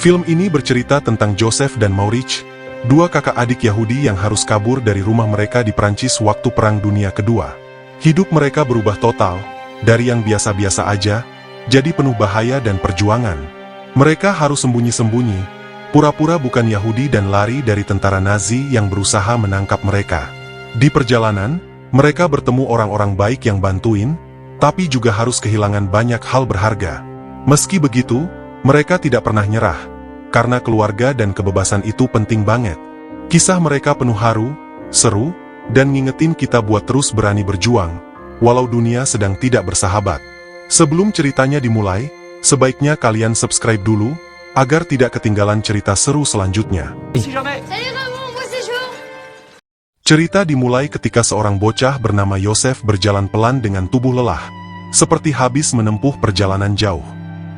Film ini bercerita tentang Joseph dan Maurice, dua kakak adik Yahudi yang harus kabur dari rumah mereka di Prancis waktu Perang Dunia Kedua. Hidup mereka berubah total, dari yang biasa-biasa aja, jadi penuh bahaya dan perjuangan. Mereka harus sembunyi-sembunyi, pura-pura bukan Yahudi dan lari dari tentara Nazi yang berusaha menangkap mereka. Di perjalanan, mereka bertemu orang-orang baik yang bantuin, tapi juga harus kehilangan banyak hal berharga. Meski begitu, mereka tidak pernah nyerah, karena keluarga dan kebebasan itu penting banget. Kisah mereka penuh haru, seru, dan ngingetin kita buat terus berani berjuang, walau dunia sedang tidak bersahabat. Sebelum ceritanya dimulai, sebaiknya kalian subscribe dulu, agar tidak ketinggalan cerita seru selanjutnya. Cerita dimulai ketika seorang bocah bernama Yosef berjalan pelan dengan tubuh lelah, seperti habis menempuh perjalanan jauh.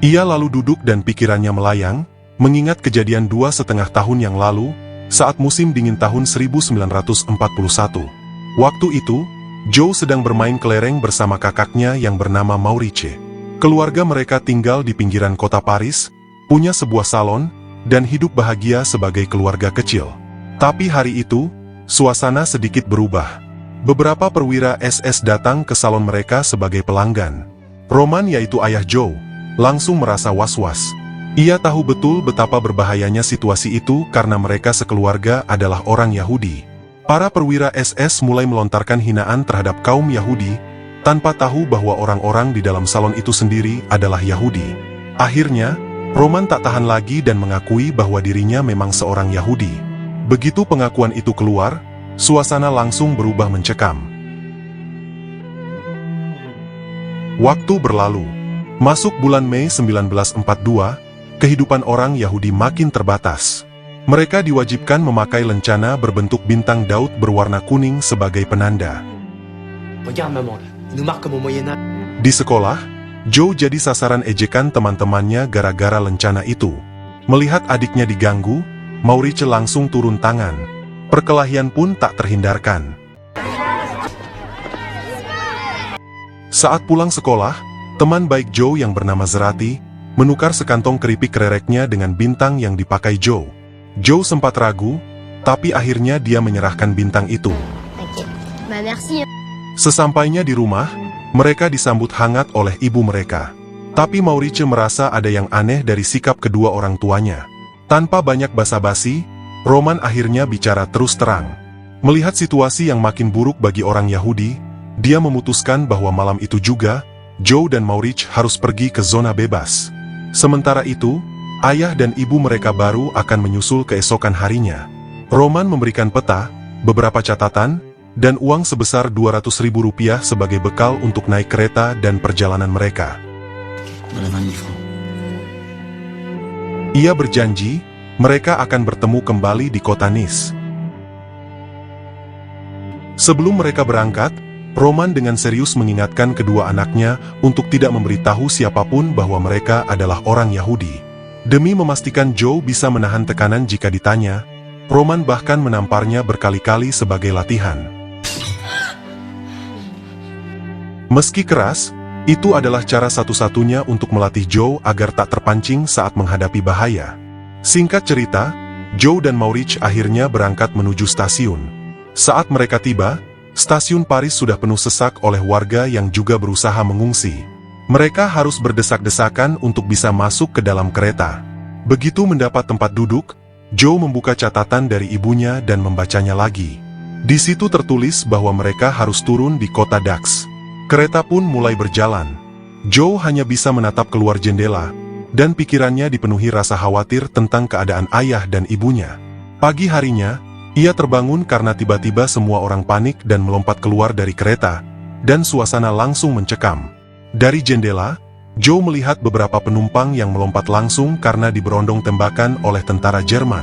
Ia lalu duduk dan pikirannya melayang, mengingat kejadian 2,5 tahun yang lalu, saat musim dingin tahun 1941. Waktu itu, Joe sedang bermain kelereng bersama kakaknya yang bernama Maurice. Keluarga mereka tinggal di pinggiran kota Paris, punya sebuah salon, dan hidup bahagia sebagai keluarga kecil. Tapi hari itu, suasana sedikit berubah. Beberapa perwira SS datang ke salon mereka sebagai pelanggan. Roman, yaitu ayah Joe, langsung merasa was-was. Ia tahu betul betapa berbahayanya situasi itu karena mereka sekeluarga adalah orang Yahudi. Para perwira SS mulai melontarkan hinaan terhadap kaum Yahudi, tanpa tahu bahwa orang-orang di dalam salon itu sendiri adalah Yahudi. Akhirnya, Roman tak tahan lagi dan mengakui bahwa dirinya memang seorang Yahudi. Begitu pengakuan itu keluar, suasana langsung berubah mencekam. Waktu berlalu. Masuk bulan Mei 1942, kehidupan orang Yahudi makin terbatas. Mereka diwajibkan memakai lencana berbentuk bintang Daud berwarna kuning sebagai penanda. Di sekolah, Joe jadi sasaran ejekan teman-temannya gara-gara lencana itu. Melihat adiknya diganggu, Maurice langsung turun tangan. Perkelahian pun tak terhindarkan. Saat pulang sekolah, teman baik Joe yang bernama Zerati menukar sekantong keripik kerereknya dengan bintang yang dipakai Joe. Joe sempat ragu, tapi akhirnya dia menyerahkan bintang itu. Sesampainya di rumah, mereka disambut hangat oleh ibu mereka. Tapi Maurice merasa ada yang aneh dari sikap kedua orang tuanya. Tanpa banyak basa-basi, Roman akhirnya bicara terus terang. Melihat situasi yang makin buruk bagi orang Yahudi, dia memutuskan bahwa malam itu juga, Joe dan Maurice harus pergi ke zona bebas. Sementara itu, ayah dan ibu mereka baru akan menyusul keesokan harinya. Roman memberikan peta, beberapa catatan, dan uang sebesar Rp200.000 sebagai bekal untuk naik kereta dan perjalanan mereka. Ia berjanji, mereka akan bertemu kembali di kota Nice. Sebelum mereka berangkat, Roman dengan serius mengingatkan kedua anaknya untuk tidak memberitahu siapapun bahwa mereka adalah orang Yahudi. Demi memastikan Joe bisa menahan tekanan jika ditanya, Roman bahkan menamparnya berkali-kali sebagai latihan. Meski keras, itu adalah cara satu-satunya untuk melatih Joe agar tak terpancing saat menghadapi bahaya. Singkat cerita, Joe dan Maurice akhirnya berangkat menuju stasiun. Saat mereka tiba, stasiun Paris sudah penuh sesak oleh warga yang juga berusaha mengungsi. Mereka harus berdesak-desakan untuk bisa masuk ke dalam kereta. Begitu mendapat tempat duduk, Joe membuka catatan dari ibunya dan membacanya lagi. Di situ tertulis bahwa mereka harus turun di kota Dax. Kereta pun mulai berjalan. Joe hanya bisa menatap keluar jendela, dan pikirannya dipenuhi rasa khawatir tentang keadaan ayah dan ibunya. Pagi harinya, ia terbangun karena tiba-tiba semua orang panik dan melompat keluar dari kereta, dan suasana langsung mencekam. Dari jendela, Joe melihat beberapa penumpang yang melompat langsung karena diberondong tembakan oleh tentara Jerman.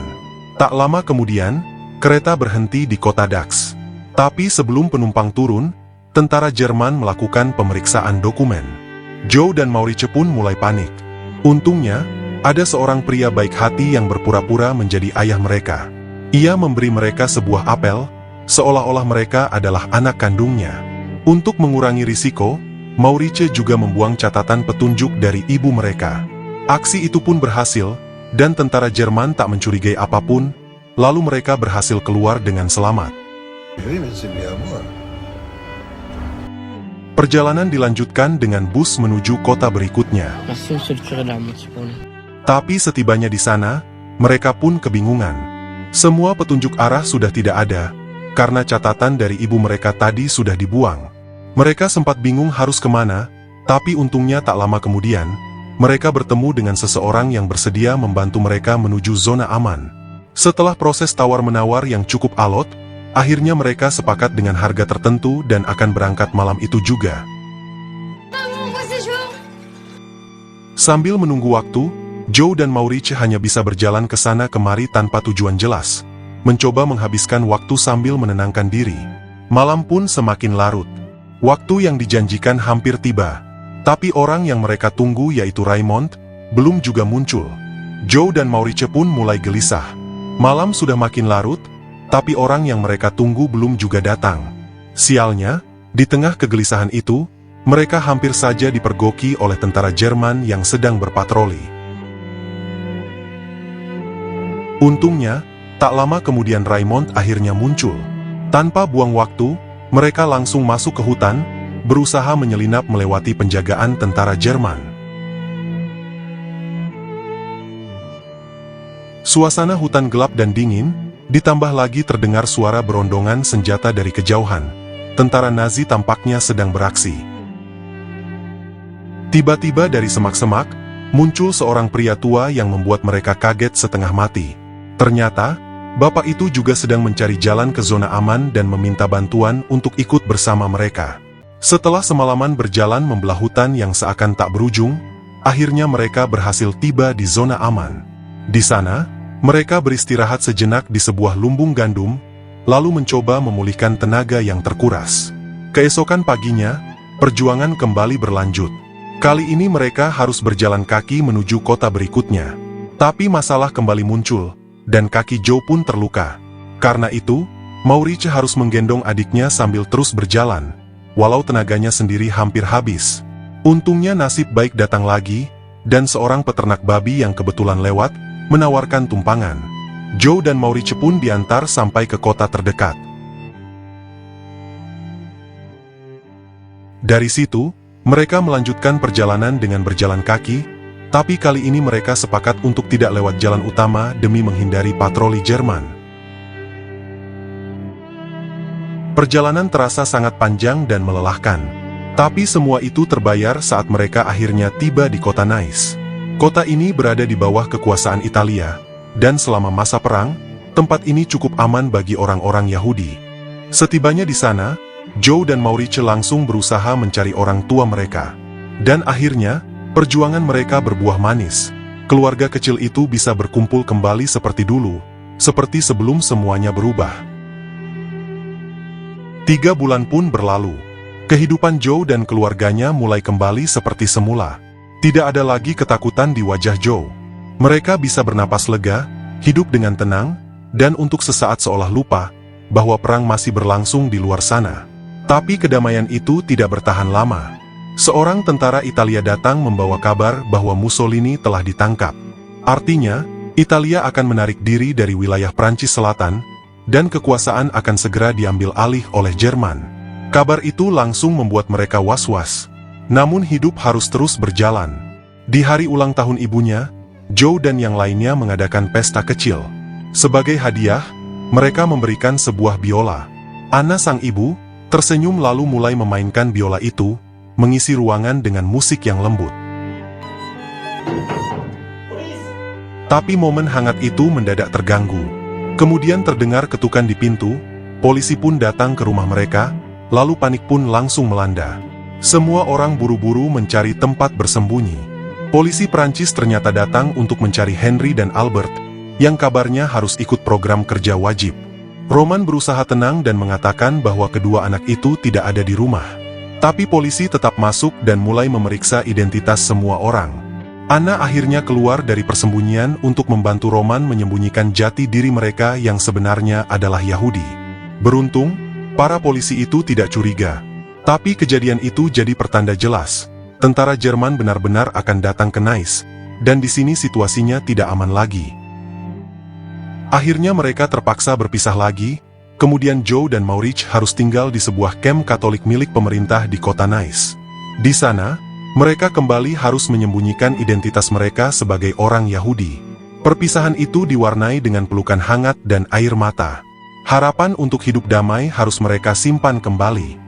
Tak lama kemudian, kereta berhenti di kota Dax. Tapi sebelum penumpang turun, tentara Jerman melakukan pemeriksaan dokumen. Joe dan Maurice pun mulai panik. Untungnya, ada seorang pria baik hati yang berpura-pura menjadi ayah mereka. Ia memberi mereka sebuah apel, seolah-olah mereka adalah anak kandungnya. Untuk mengurangi risiko, Maurice juga membuang catatan petunjuk dari ibu mereka. Aksi itu pun berhasil, dan tentara Jerman tak mencurigai apapun, lalu mereka berhasil keluar dengan selamat. Perjalanan dilanjutkan dengan bus menuju kota berikutnya. Tapi setibanya di sana, mereka pun kebingungan. Semua petunjuk arah sudah tidak ada, karena catatan dari ibu mereka tadi sudah dibuang. Mereka sempat bingung harus kemana, tapi untungnya tak lama kemudian, mereka bertemu dengan seseorang yang bersedia membantu mereka menuju zona aman. Setelah proses tawar-menawar yang cukup alot, akhirnya mereka sepakat dengan harga tertentu dan akan berangkat malam itu juga. Sambil menunggu waktu, Joe dan Maurice hanya bisa berjalan ke sana kemari tanpa tujuan jelas, mencoba menghabiskan waktu sambil menenangkan diri. Malam pun semakin larut. Waktu yang dijanjikan hampir tiba. Tapi orang yang mereka tunggu yaitu Raymond, belum juga muncul. Joe dan Maurice pun mulai gelisah. Malam sudah makin larut, tapi orang yang mereka tunggu belum juga datang. Sialnya, di tengah kegelisahan itu, mereka hampir saja dipergoki oleh tentara Jerman yang sedang berpatroli. Untungnya, tak lama kemudian Raymond akhirnya muncul. Tanpa buang waktu, mereka langsung masuk ke hutan, berusaha menyelinap melewati penjagaan tentara Jerman. Suasana hutan gelap dan dingin, ditambah lagi terdengar suara berondongan senjata dari kejauhan. Tentara Nazi tampaknya sedang beraksi. Tiba-tiba dari semak-semak, muncul seorang pria tua yang membuat mereka kaget setengah mati. Ternyata, bapak itu juga sedang mencari jalan ke zona aman dan meminta bantuan untuk ikut bersama mereka. Setelah semalaman berjalan membelah hutan yang seakan tak berujung, akhirnya mereka berhasil tiba di zona aman. Di sana, mereka beristirahat sejenak di sebuah lumbung gandum, lalu mencoba memulihkan tenaga yang terkuras. Keesokan paginya, perjuangan kembali berlanjut. Kali ini mereka harus berjalan kaki menuju kota berikutnya. Tapi masalah kembali muncul, dan kaki Joe pun terluka. Karena itu, Maurice harus menggendong adiknya sambil terus berjalan, walau tenaganya sendiri hampir habis. Untungnya nasib baik datang lagi, dan seorang peternak babi yang kebetulan lewat, menawarkan tumpangan. Joe dan Maurice pun diantar sampai ke kota terdekat. Dari situ, mereka melanjutkan perjalanan dengan berjalan kaki, tapi kali ini mereka sepakat untuk tidak lewat jalan utama demi menghindari patroli Jerman. Perjalanan terasa sangat panjang dan melelahkan. Tapi semua itu terbayar saat mereka akhirnya tiba di kota Nice. Kota ini berada di bawah kekuasaan Italia, dan selama masa perang, tempat ini cukup aman bagi orang-orang Yahudi. Setibanya di sana, Joe dan Maurice langsung berusaha mencari orang tua mereka. Dan akhirnya, perjuangan mereka berbuah manis. Keluarga kecil itu bisa berkumpul kembali seperti dulu, seperti sebelum semuanya berubah. 3 bulan pun berlalu. Kehidupan Joe dan keluarganya mulai kembali seperti semula. Tidak ada lagi ketakutan di wajah Joe. Mereka bisa bernapas lega, hidup dengan tenang, dan untuk sesaat seolah lupa bahwa perang masih berlangsung di luar sana. Tapi kedamaian itu tidak bertahan lama. Seorang tentara Italia datang membawa kabar bahwa Mussolini telah ditangkap. Artinya, Italia akan menarik diri dari wilayah Prancis Selatan, dan kekuasaan akan segera diambil alih oleh Jerman. Kabar itu langsung membuat mereka was-was. Namun hidup harus terus berjalan. Di hari ulang tahun ibunya, Joe dan yang lainnya mengadakan pesta kecil. Sebagai hadiah, mereka memberikan sebuah biola. Anna sang ibu, tersenyum lalu mulai memainkan biola itu, mengisi ruangan dengan musik yang lembut. Tapi momen hangat itu mendadak terganggu. Kemudian terdengar ketukan di pintu, polisi pun datang ke rumah mereka, lalu panik pun langsung melanda. Semua orang buru-buru mencari tempat bersembunyi. Polisi Prancis ternyata datang untuk mencari Henry dan Albert, yang kabarnya harus ikut program kerja wajib. Roman berusaha tenang dan mengatakan bahwa kedua anak itu tidak ada di rumah. Tapi polisi tetap masuk dan mulai memeriksa identitas semua orang. Anna akhirnya keluar dari persembunyian untuk membantu Roman menyembunyikan jati diri mereka yang sebenarnya adalah Yahudi. Beruntung, para polisi itu tidak curiga. Tapi kejadian itu jadi pertanda jelas. Tentara Jerman benar-benar akan datang ke Nice, dan di sini situasinya tidak aman lagi. Akhirnya mereka terpaksa berpisah lagi, kemudian Joe dan Maurice harus tinggal di sebuah kamp Katolik milik pemerintah di kota Nice. Di sana, mereka kembali harus menyembunyikan identitas mereka sebagai orang Yahudi. Perpisahan itu diwarnai dengan pelukan hangat dan air mata. Harapan untuk hidup damai harus mereka simpan kembali.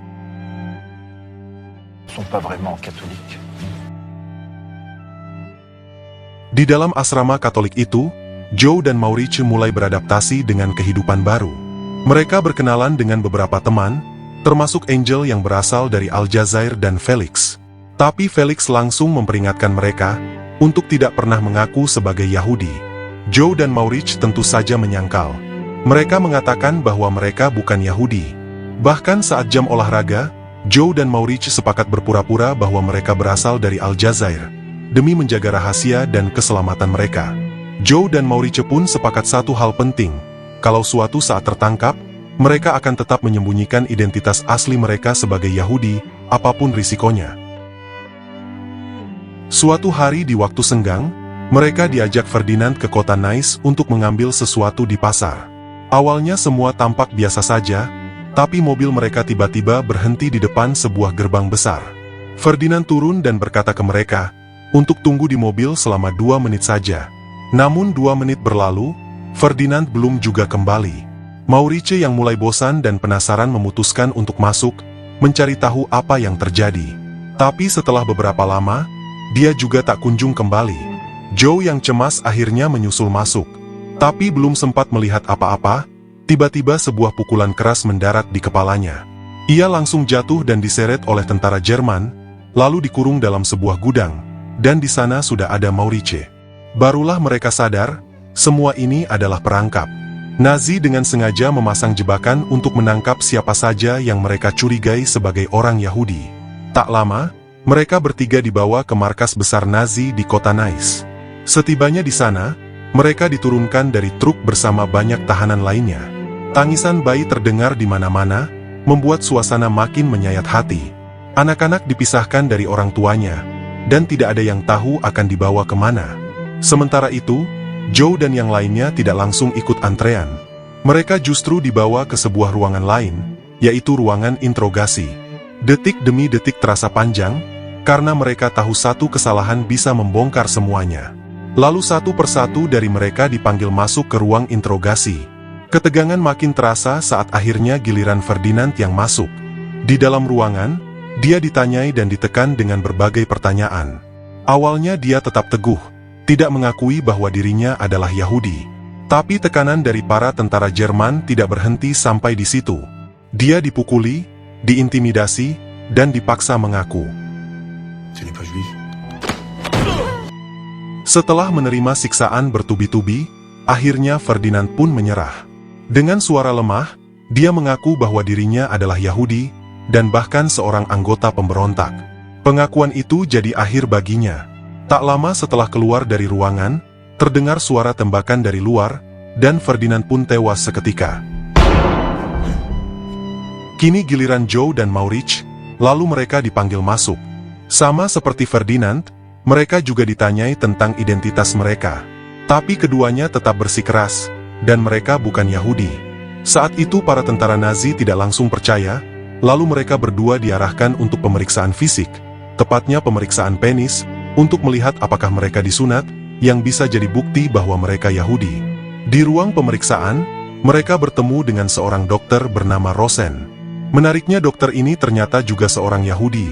Di dalam asrama Katolik itu, Joe dan Maurice mulai beradaptasi dengan kehidupan baru. Mereka berkenalan dengan beberapa teman, termasuk Angel yang berasal dari Aljazair dan Felix. Tapi Felix langsung memperingatkan mereka untuk tidak pernah mengaku sebagai Yahudi. Joe dan Maurice tentu saja menyangkal. Mereka mengatakan bahwa mereka bukan Yahudi. Bahkan saat jam olahraga, Joe dan Maurice sepakat berpura-pura bahwa mereka berasal dari Aljazair, demi menjaga rahasia dan keselamatan mereka. Joe dan Maurice pun sepakat satu hal penting, kalau suatu saat tertangkap, mereka akan tetap menyembunyikan identitas asli mereka sebagai Yahudi, apapun risikonya. Suatu hari di waktu senggang, mereka diajak Ferdinand ke kota Nice untuk mengambil sesuatu di pasar. Awalnya semua tampak biasa saja, tapi mobil mereka tiba-tiba berhenti di depan sebuah gerbang besar. Ferdinand turun dan berkata ke mereka, untuk tunggu di mobil selama 2 menit saja. Namun 2 menit berlalu, Ferdinand belum juga kembali. Maurice yang mulai bosan dan penasaran memutuskan untuk masuk, mencari tahu apa yang terjadi. Tapi setelah beberapa lama, dia juga tak kunjung kembali. Joe yang cemas akhirnya menyusul masuk. Tapi belum sempat melihat apa-apa, tiba-tiba sebuah pukulan keras mendarat di kepalanya. Ia langsung jatuh dan diseret oleh tentara Jerman, lalu dikurung dalam sebuah gudang. Dan di sana sudah ada Maurice. Barulah mereka sadar, semua ini adalah perangkap. Nazi dengan sengaja memasang jebakan untuk menangkap siapa saja yang mereka curigai sebagai orang Yahudi. Tak lama, mereka bertiga dibawa ke markas besar Nazi di kota Nice. Setibanya di sana, mereka diturunkan dari truk bersama banyak tahanan lainnya. Tangisan bayi terdengar di mana-mana, membuat suasana makin menyayat hati. Anak-anak dipisahkan dari orang tuanya, dan tidak ada yang tahu akan dibawa kemana. Sementara itu, Joe dan yang lainnya tidak langsung ikut antrean. Mereka justru dibawa ke sebuah ruangan lain, yaitu ruangan interogasi. Detik demi detik terasa panjang, karena mereka tahu satu kesalahan bisa membongkar semuanya. Lalu satu persatu dari mereka dipanggil masuk ke ruang interogasi. Ketegangan makin terasa saat akhirnya giliran Ferdinand yang masuk. Di dalam ruangan, dia ditanyai dan ditekan dengan berbagai pertanyaan. Awalnya dia tetap teguh, tidak mengakui bahwa dirinya adalah Yahudi. Tapi tekanan dari para tentara Jerman tidak berhenti sampai di situ. Dia dipukuli, diintimidasi, dan dipaksa mengaku. Setelah menerima siksaan bertubi-tubi, akhirnya Ferdinand pun menyerah. Dengan suara lemah, dia mengaku bahwa dirinya adalah Yahudi, dan bahkan seorang anggota pemberontak. Pengakuan itu jadi akhir baginya. Tak lama setelah keluar dari ruangan, terdengar suara tembakan dari luar, dan Ferdinand pun tewas seketika. Kini giliran Joe dan Maurice, lalu mereka dipanggil masuk. Sama seperti Ferdinand, mereka juga ditanyai tentang identitas mereka. Tapi keduanya tetap bersikeras, dan mereka bukan Yahudi. Saat itu para tentara Nazi tidak langsung percaya, lalu mereka berdua diarahkan untuk pemeriksaan fisik, tepatnya pemeriksaan penis, untuk melihat apakah mereka disunat, yang bisa jadi bukti bahwa mereka Yahudi. Di ruang pemeriksaan, mereka bertemu dengan seorang dokter bernama Rosen. Menariknya dokter ini ternyata juga seorang Yahudi,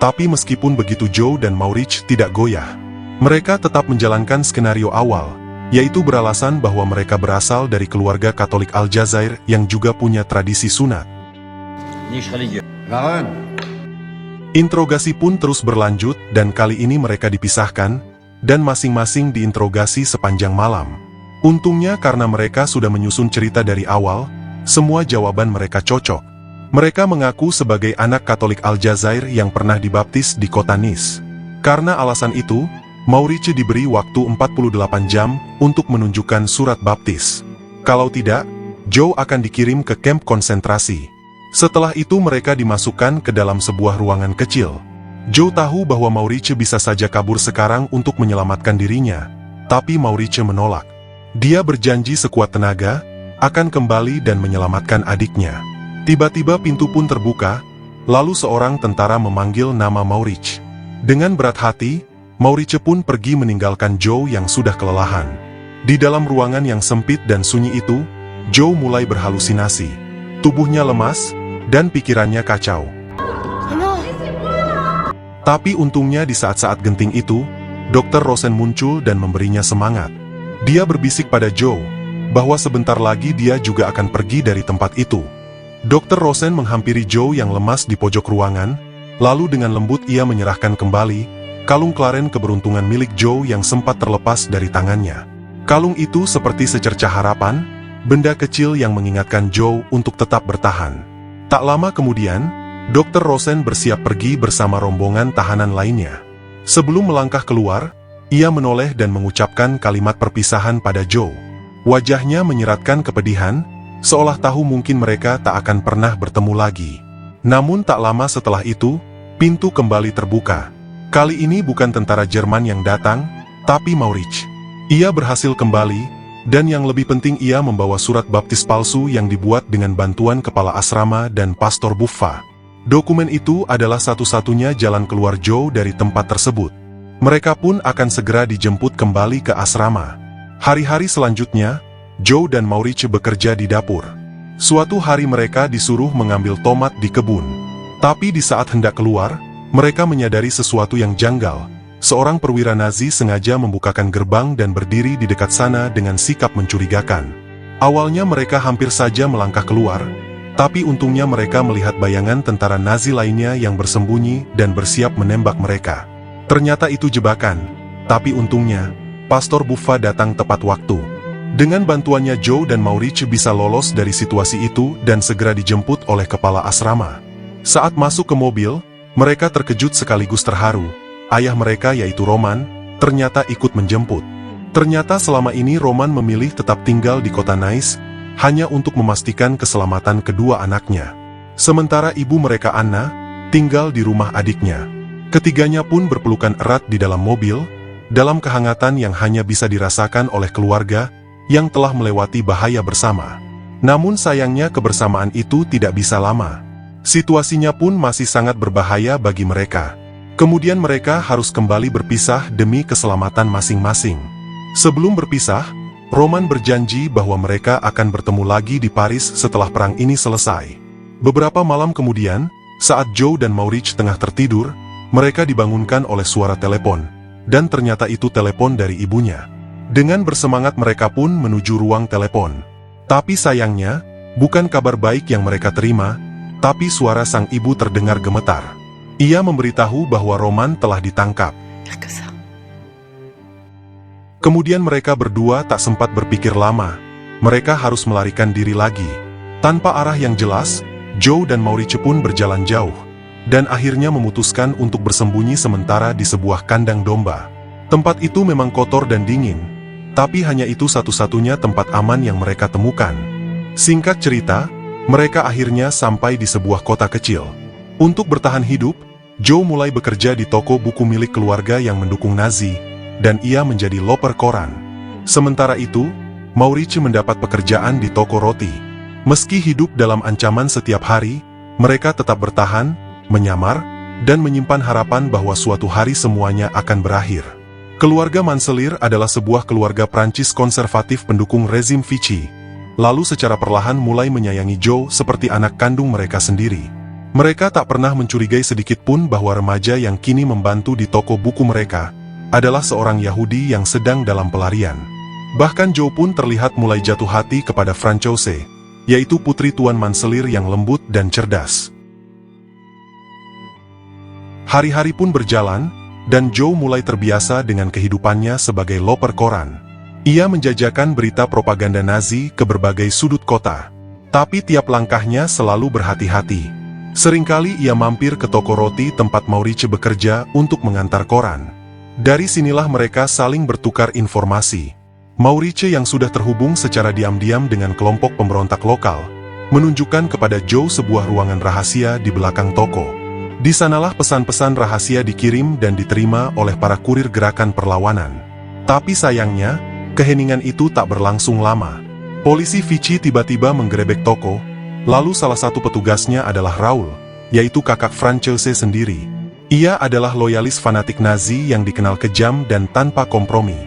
tapi meskipun begitu Joe dan Maurice tidak goyah. Mereka tetap menjalankan skenario awal, yaitu beralasan bahwa mereka berasal dari keluarga Katolik Aljazair yang juga punya tradisi sunat. Interogasi pun terus berlanjut dan kali ini mereka dipisahkan, dan masing-masing diinterogasi sepanjang malam. Untungnya karena mereka sudah menyusun cerita dari awal, semua jawaban mereka cocok. Mereka mengaku sebagai anak Katolik Aljazair yang pernah dibaptis di kota Nice. Karena alasan itu, Maurice diberi waktu 48 jam untuk menunjukkan surat baptis. Kalau tidak, Joe akan dikirim ke kamp konsentrasi. Setelah itu mereka dimasukkan ke dalam sebuah ruangan kecil. Joe tahu bahwa Maurice bisa saja kabur sekarang untuk menyelamatkan dirinya, tapi Maurice menolak. Dia berjanji sekuat tenaga akan kembali dan menyelamatkan adiknya. Tiba-tiba pintu pun terbuka, lalu seorang tentara memanggil nama Maurice. Dengan berat hati, Maurice pun pergi meninggalkan Joe yang sudah kelelahan. Di dalam ruangan yang sempit dan sunyi itu, Joe mulai berhalusinasi. Tubuhnya lemas, dan pikirannya kacau. Tapi untungnya di saat-saat genting itu, Dr. Rosen muncul dan memberinya semangat. Dia berbisik pada Joe, bahwa sebentar lagi dia juga akan pergi dari tempat itu. Dr. Rosen menghampiri Joe yang lemas di pojok ruangan, lalu dengan lembut ia menyerahkan kembali kalung klaren keberuntungan milik Joe yang sempat terlepas dari tangannya. Kalung itu seperti secercah harapan, benda kecil yang mengingatkan Joe untuk tetap bertahan. Tak lama kemudian, Dr. Rosen bersiap pergi bersama rombongan tahanan lainnya. Sebelum melangkah keluar, ia menoleh dan mengucapkan kalimat perpisahan pada Joe. Wajahnya menyeratkan kepedihan, seolah tahu mungkin mereka tak akan pernah bertemu lagi. Namun tak lama setelah itu, pintu kembali terbuka. Kali ini bukan tentara Jerman yang datang, tapi Maurice. Ia berhasil kembali, dan yang lebih penting ia membawa surat baptis palsu yang dibuat dengan bantuan kepala asrama dan Pastor Buffa. Dokumen itu adalah satu-satunya jalan keluar Joe dari tempat tersebut. Mereka pun akan segera dijemput kembali ke asrama. Hari-hari selanjutnya, Joe dan Maurice bekerja di dapur. Suatu hari mereka disuruh mengambil tomat di kebun. Tapi di saat hendak keluar, mereka menyadari sesuatu yang janggal. Seorang perwira Nazi sengaja membukakan gerbang dan berdiri di dekat sana dengan sikap mencurigakan. Awalnya mereka hampir saja melangkah keluar, tapi untungnya mereka melihat bayangan tentara Nazi lainnya yang bersembunyi dan bersiap menembak mereka. Ternyata itu jebakan, tapi untungnya, Pastor Buffa datang tepat waktu. Dengan bantuannya Joe dan Maurice bisa lolos dari situasi itu dan segera dijemput oleh kepala asrama. Saat masuk ke mobil, mereka terkejut sekaligus terharu. Ayah mereka yaitu Roman, ternyata ikut menjemput. Ternyata selama ini Roman memilih tetap tinggal di kota Nice, hanya untuk memastikan keselamatan kedua anaknya. Sementara ibu mereka Anna, tinggal di rumah adiknya. Ketiganya pun berpelukan erat di dalam mobil, dalam kehangatan yang hanya bisa dirasakan oleh keluarga yang telah melewati bahaya bersama. Namun sayangnya kebersamaan itu tidak bisa lama. Situasinya pun masih sangat berbahaya bagi mereka. Kemudian mereka harus kembali berpisah demi keselamatan masing-masing. Sebelum berpisah, Roman berjanji bahwa mereka akan bertemu lagi di Paris setelah perang ini selesai. Beberapa malam kemudian, saat Joe dan Maurice tengah tertidur, mereka dibangunkan oleh suara telepon, dan ternyata itu telepon dari ibunya. Dengan bersemangat mereka pun menuju ruang telepon. Tapi sayangnya, bukan kabar baik yang mereka terima, tapi suara sang ibu terdengar gemetar. Ia memberitahu bahwa Roman telah ditangkap. Kemudian mereka berdua tak sempat berpikir lama. Mereka harus melarikan diri lagi. Tanpa arah yang jelas, Joe dan Maurice pun berjalan jauh, dan akhirnya memutuskan untuk bersembunyi sementara di sebuah kandang domba. Tempat itu memang kotor dan dingin, tapi hanya itu satu-satunya tempat aman yang mereka temukan. Singkat cerita, mereka akhirnya sampai di sebuah kota kecil. Untuk bertahan hidup, Joe mulai bekerja di toko buku milik keluarga yang mendukung Nazi, dan ia menjadi loper koran. Sementara itu, Maurice mendapat pekerjaan di toko roti. Meski hidup dalam ancaman setiap hari, mereka tetap bertahan, menyamar, dan menyimpan harapan bahwa suatu hari semuanya akan berakhir. Keluarga Manselir adalah sebuah keluarga Prancis konservatif pendukung rezim Vichy. Lalu secara perlahan mulai menyayangi Joe seperti anak kandung mereka sendiri. Mereka tak pernah mencurigai sedikit pun bahwa remaja yang kini membantu di toko buku mereka adalah seorang Yahudi yang sedang dalam pelarian. Bahkan Joe pun terlihat mulai jatuh hati kepada Francoise, yaitu putri Tuan Manselir yang lembut dan cerdas. Hari-hari pun berjalan, dan Joe mulai terbiasa dengan kehidupannya sebagai loper koran. Ia menjajakan berita propaganda Nazi ke berbagai sudut kota. Tapi tiap langkahnya selalu berhati-hati. Seringkali ia mampir ke toko roti tempat Maurice bekerja untuk mengantar koran. Dari sinilah mereka saling bertukar informasi. Maurice yang sudah terhubung secara diam-diam dengan kelompok pemberontak lokal, menunjukkan kepada Joe sebuah ruangan rahasia di belakang toko. Di sanalah pesan-pesan rahasia dikirim dan diterima oleh para kurir gerakan perlawanan. Tapi sayangnya, keheningan itu tak berlangsung lama. Polisi Vichy tiba-tiba menggerebek toko, lalu salah satu petugasnya adalah Raoul, yaitu kakak Francoise sendiri. Ia adalah loyalis fanatik Nazi yang dikenal kejam dan tanpa kompromi.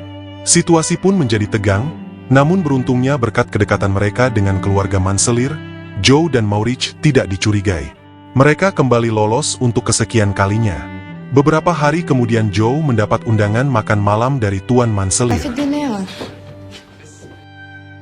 Situasi pun menjadi tegang, namun beruntungnya berkat kedekatan mereka dengan keluarga Manselir, Joe dan Maurice tidak dicurigai. Mereka kembali lolos untuk kesekian kalinya. Beberapa hari kemudian Joe mendapat undangan makan malam dari Tuan Manselir.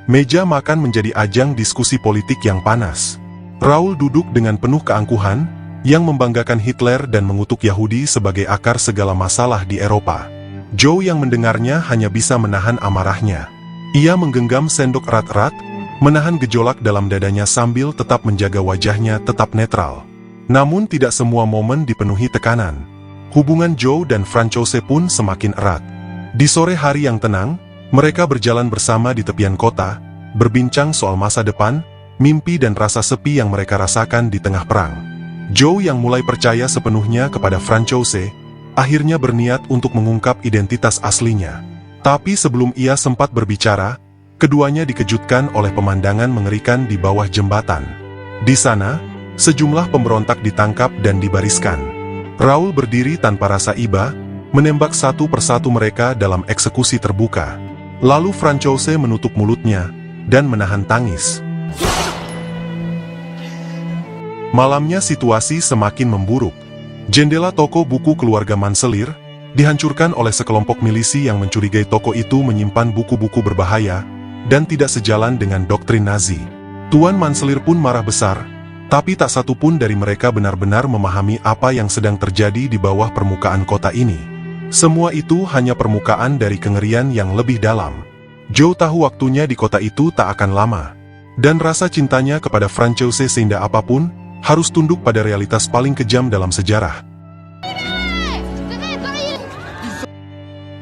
Meja makan menjadi ajang diskusi politik yang panas. Raoul duduk dengan penuh keangkuhan, yang membanggakan Hitler dan mengutuk Yahudi sebagai akar segala masalah di Eropa. Joe yang mendengarnya hanya bisa menahan amarahnya. Ia menggenggam sendok erat-erat, menahan gejolak dalam dadanya sambil tetap menjaga wajahnya tetap netral. Namun tidak semua momen dipenuhi tekanan. Hubungan Joe dan Francoise pun semakin erat. Di sore hari yang tenang, mereka berjalan bersama di tepian kota, berbincang soal masa depan, mimpi dan rasa sepi yang mereka rasakan di tengah perang. Joe yang mulai percaya sepenuhnya kepada Francoise, akhirnya berniat untuk mengungkap identitas aslinya. Tapi sebelum ia sempat berbicara, keduanya dikejutkan oleh pemandangan mengerikan di bawah jembatan. Di sana, sejumlah pemberontak ditangkap dan dibariskan. Raoul berdiri tanpa rasa iba, menembak satu persatu mereka dalam eksekusi terbuka. Lalu Francoise menutup mulutnya, dan menahan tangis. Malamnya situasi semakin memburuk. Jendela toko buku keluarga Manselir dihancurkan oleh sekelompok milisi yang mencurigai toko itu menyimpan buku-buku berbahaya dan tidak sejalan dengan doktrin Nazi. Tuan Manselir pun marah besar, tapi tak satu pun dari mereka benar-benar memahami apa yang sedang terjadi di bawah permukaan kota ini. Semua itu hanya permukaan dari kengerian yang lebih dalam. Joe tahu waktunya di kota itu tak akan lama, dan rasa cintanya kepada Francoise seindah apapun harus tunduk pada realitas paling kejam dalam sejarah.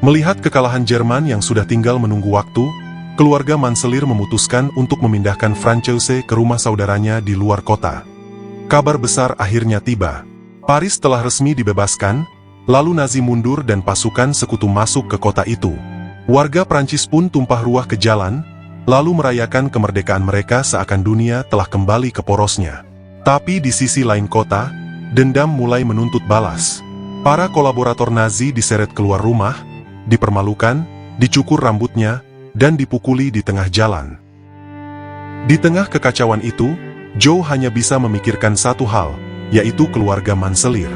Melihat kekalahan Jerman yang sudah tinggal menunggu waktu, keluarga Manselir memutuskan untuk memindahkan Francoise ke rumah saudaranya di luar kota. Kabar besar akhirnya tiba. Paris telah resmi dibebaskan, lalu Nazi mundur dan pasukan sekutu masuk ke kota itu. Warga Prancis pun tumpah ruah ke jalan, lalu merayakan kemerdekaan mereka seakan dunia telah kembali ke porosnya. Tapi di sisi lain kota, dendam mulai menuntut balas. Para kolaborator Nazi diseret keluar rumah, dipermalukan, dicukur rambutnya, dan dipukuli di tengah jalan. Di tengah kekacauan itu, Joe hanya bisa memikirkan satu hal, yaitu keluarga Manselir.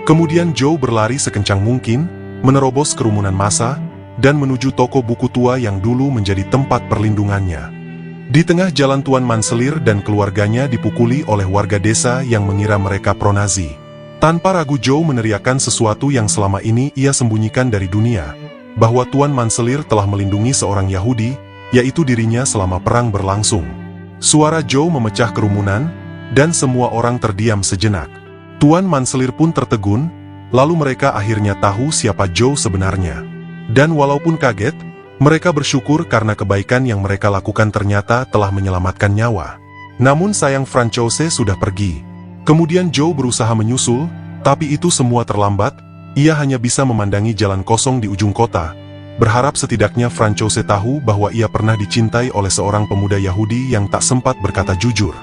Kemudian Joe berlari sekencang mungkin, menerobos kerumunan massa, dan menuju toko buku tua yang dulu menjadi tempat perlindungannya. Di tengah jalan Tuan Manselir dan keluarganya dipukuli oleh warga desa yang mengira mereka pro-Nazi. Tanpa ragu Joe meneriakkan sesuatu yang selama ini ia sembunyikan dari dunia, bahwa Tuan Manselir telah melindungi seorang Yahudi, yaitu dirinya selama perang berlangsung. Suara Joe memecah kerumunan, dan semua orang terdiam sejenak. Tuan Manselir pun tertegun, lalu mereka akhirnya tahu siapa Joe sebenarnya. Dan walaupun kaget, mereka bersyukur karena kebaikan yang mereka lakukan ternyata telah menyelamatkan nyawa. Namun sayang Francoise sudah pergi. Kemudian Joe berusaha menyusul, tapi itu semua terlambat. Ia hanya bisa memandangi jalan kosong di ujung kota, berharap setidaknya Francoise tahu bahwa ia pernah dicintai oleh seorang pemuda Yahudi yang tak sempat berkata jujur.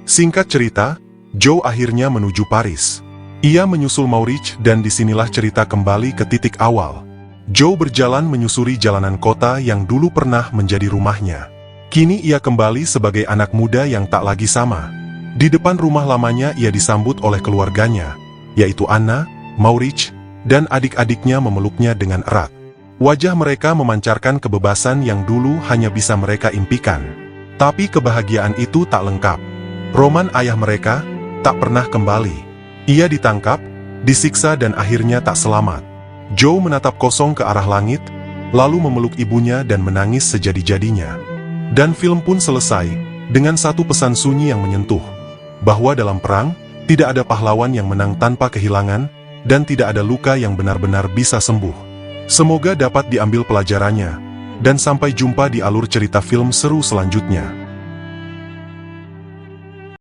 Singkat cerita, Joe akhirnya menuju Paris. Ia menyusul Maurice dan disinilah cerita kembali ke titik awal. Joe berjalan menyusuri jalanan kota yang dulu pernah menjadi rumahnya. Kini ia kembali sebagai anak muda yang tak lagi sama. Di depan rumah lamanya ia disambut oleh keluarganya, yaitu Anna, Maurice, dan adik-adiknya memeluknya dengan erat. Wajah mereka memancarkan kebebasan yang dulu hanya bisa mereka impikan. Tapi kebahagiaan itu tak lengkap. Roman ayah mereka tak pernah kembali. Ia ditangkap, disiksa dan akhirnya tak selamat. Joe menatap kosong ke arah langit, lalu memeluk ibunya dan menangis sejadi-jadinya. Dan film pun selesai, dengan satu pesan sunyi yang menyentuh, bahwa dalam perang, tidak ada pahlawan yang menang tanpa kehilangan, dan tidak ada luka yang benar-benar bisa sembuh. Semoga dapat diambil pelajarannya, dan sampai jumpa di alur cerita film seru selanjutnya.